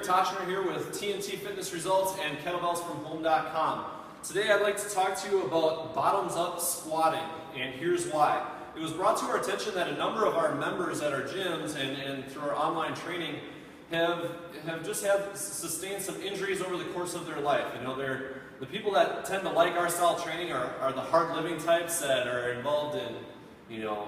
Toshner here with TNT Fitness Results and KettleBellsFromHome.com. Today I'd like to talk to you about bottoms-up squatting, and here's why. It was brought to our attention that a number of our members at our gyms and through our online training have sustained some injuries over the course of their life. You know, they're the people that tend to like our style of training are the hard living types that are involved in, you know,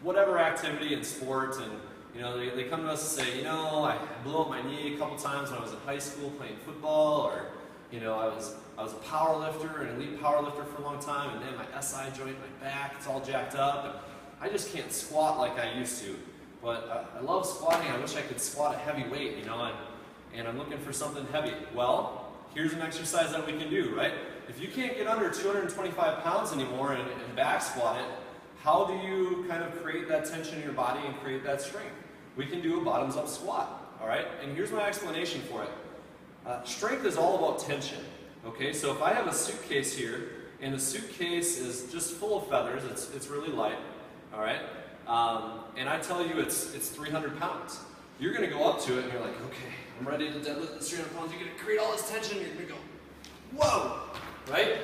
whatever activity in sport, and you know, they come to us and say, you know, I blew up my knee a couple times when I was in high school playing football, or you know, I was a power lifter, an elite power lifter for a long time, and then my SI joint, my back, it's all jacked up, and I just can't squat like I used to. But I love squatting. I wish I could squat a heavy weight, you know, and I'm looking for something heavy. Well, here's an exercise that we can do, right? If you can't get under 225 pounds anymore and back squat it, how do you kind of create that tension in your body and create that strength? We can do a bottoms-up squat, all right? And here's my explanation for it. Strength is all about tension, okay? So if I have a suitcase here, and the suitcase is just full of feathers, it's really light, all right? And I tell you it's 300 pounds. You're gonna go up to it and you're like, okay, I'm ready to deadlift this 300 pounds. You're gonna create all this tension, you're gonna go, whoa, right?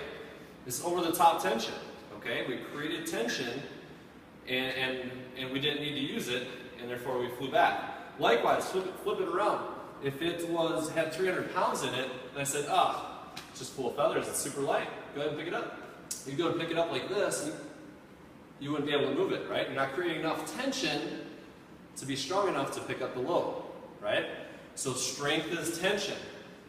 It's over the top tension, okay? We created tension and we didn't need to use it, and therefore we flew back. Likewise, flip it around. If it had 300 pounds in it, and I said, it's just full of feathers, it's super light, go ahead and pick it up. You go to pick it up like this, and you wouldn't be able to move it, right? You're not creating enough tension to be strong enough to pick up the load, right? So strength is tension.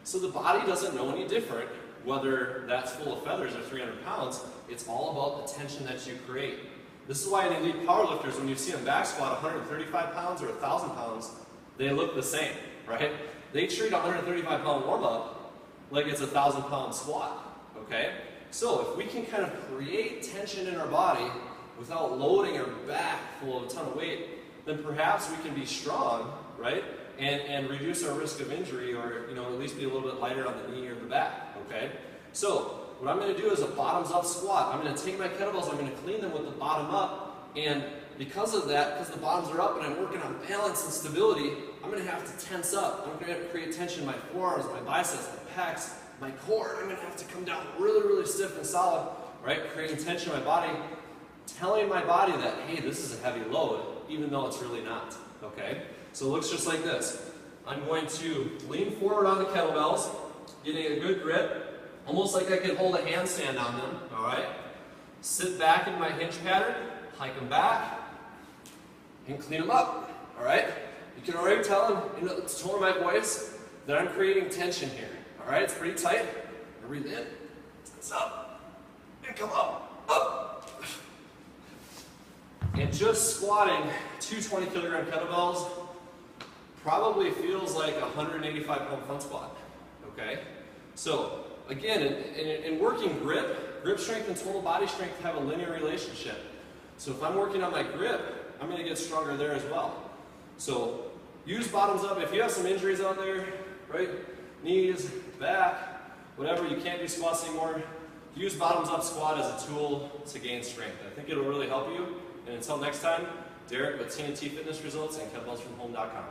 So the body doesn't know any different whether that's full of feathers or 300 pounds. It's all about the tension that you create. This is why in elite powerlifters, when you see them back squat 135 pounds or 1,000 pounds, they look the same, right? They treat a 135 pound warm up like it's a 1,000 pound squat, okay? So if we can kind of create tension in our body without loading our back full of a ton of weight, then perhaps we can be strong, right? And reduce our risk of injury, or you know, at least be a little bit lighter on the knee or the back, okay? So what I'm going to do is a bottoms-up squat. I'm going to take my kettlebells, I'm going to clean them with the bottom up, and because of that, because the bottoms are up and I'm working on balance and stability, I'm going to have to tense up. I'm going to have to create tension in my forearms, my biceps, my pecs, my core. I'm going to have to come down really, really stiff and solid, right? Creating tension in my body, telling my body that, hey, this is a heavy load, even though it's really not, okay? So it looks just like this. I'm going to lean forward on the kettlebells, getting a good grip, almost like I could hold a handstand on them, all right? Sit back in my hinge pattern, hike them back, and clean them up, all right? You can already tell in the tone of my voice that I'm creating tension here, all right? It's pretty tight. Breathe in, tense up, and come up, up. And just squatting 220 kilogram kettlebells probably feels like a 185 pound front squat, okay? So again, in working grip strength and total body strength have a linear relationship. So if I'm working on my grip, I'm gonna get stronger there as well. So use bottoms up. If you have some injuries out there, right? Knees, back, whatever, you can't do squats anymore, use bottoms up squat as a tool to gain strength. I think it'll really help you. And until next time, Derek with TNT Fitness Results and KettleBellsFromHome.com.